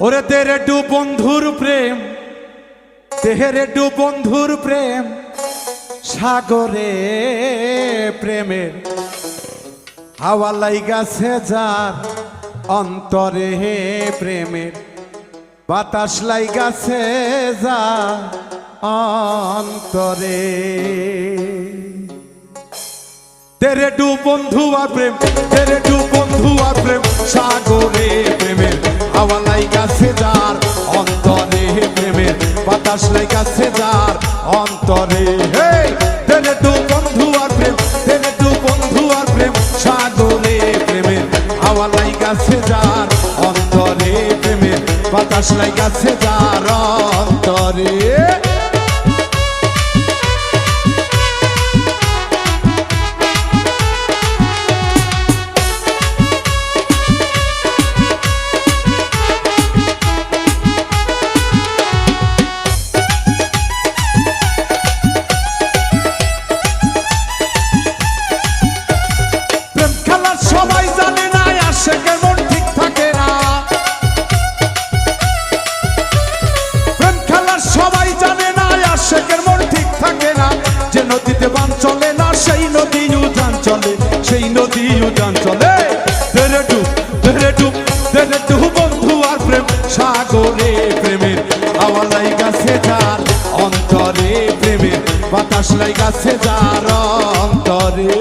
ওরে তেরে ডু বন্ধুর প্রেম, তেরে ডু বন্ধুর প্রেম সাগরে প্রেমের হাওয়া লাইগাছে যার অন্তরে প্রেমের বাতাস লাইগাছে যার অন্তরে। তেরে ডু বন্ধু আর প্রেম, তেরে ডু বন্ধু আর প্রেম সাগরে প্রেমের হাওয়া লাইগাছে যার অন্তরে প্রেমের বাতাস লাইগাছে যার অন্তরে। হে তেরে ডু বন্ধু আর প্রেম, তেরে ডু বন্ধু আর প্রেম সাগরে প্রেমের হাওয়া লাইগাছে যার অন্তরে প্রেমের বাতাস লাইগাছে যার অন্তরে। নদীতে বান চলে না সেই নদী উজান চলে, সেই নদী উজান চলে। তেরে ডুব তেরে ডুব তেরে ডুব বন্ধু আর প্রেম সাগরে প্রেমের হাওয়া লাইগাছে যার অন্তরে প্রেমের বাতাস লাইগাছে যার অন্তরে।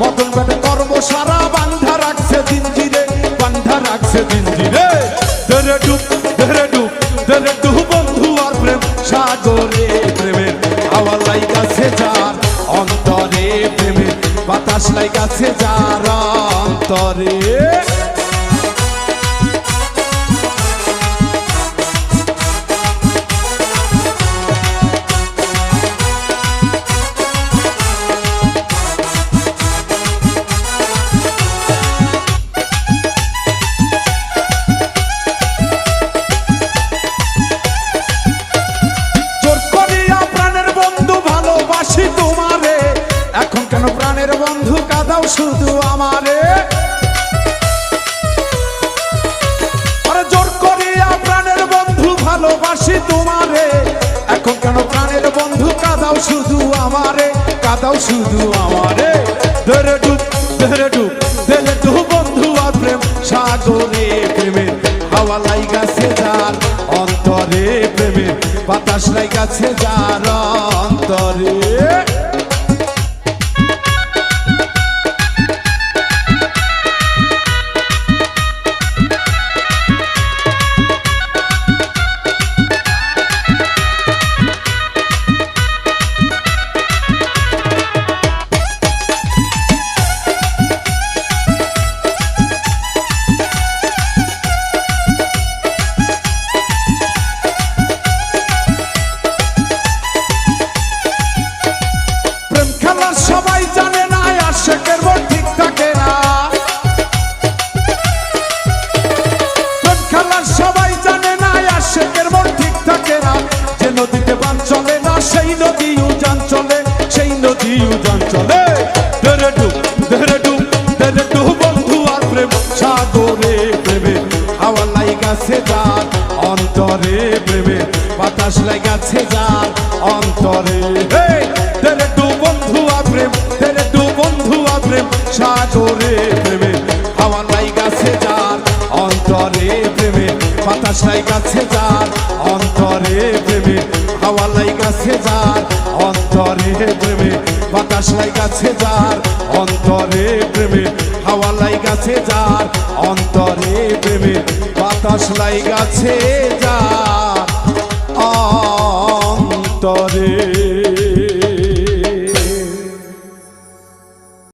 মদন বেটে কর্ম সারা বান্ধা রাখছে জিঞ্জিরে, বান্ধা রাখছে জিঞ্জিরে। তেরে ডুব তেরে ডুব তেরে ডুব বন্ধু আর প্রেম সাগরে প্রেমের হাওয়া লাইগাছে যার অন্তরে প্রেমের বাতাস লাইগাছে যার অন্তরে। এখন কেন প্রাণের বন্ধু কাঁদাও শুধু আমারে? আরে জোর করিয়া প্রাণের বন্ধু ভালোবাসি তোমারে, এখন কেন প্রাণের বন্ধু কাঁদাও শুধু আমারে, কাঁদাও শুধু আমারে। তেরে ডুব তেরে ডুব তেরে ডুব বন্ধু আর প্রেম সাগরে প্রেমের হাওয়া লাইগাছে যার অন্তরে প্রেমের বাতাস লাইগাছে যার অন্তরে। সবাই জানে না আশেকের মন ঠিক থাকে না, প্রেম খেলার সবাই জানে না আশেকের মন ঠিক থাকে না। যে নদীতে বান চলে না সেই নদী উজান চলে, সেই নদী উজান চলে। তেরে ডুব তেরে ডুব তেরে ডুব বন্ধু আর প্রেম সাগরে প্রেমের হাওয়া লাইগাছে যার অন্তরে প্রেমের বাতাস লাইগাছে যার অন্তরে। তেরে ডুব বন্ধু আর প্রেম তেরে ডু বন্ধু আর প্রেম সাগরে প্রেমে হাওয়া লাইগাছে যার অন্তরে প্রেমে বাতাস লাইগাছে যার অন্তরে প্রেমে হাওয়া লাইগাছে যার অন্তরে প্রেমে বাতাস লাইগাছে যার অন্তরে প্রেমে হাওয়া লাইগাছে যার অন্তরে প্রেমে বাতাস লাইগাছে যার অন্তরে।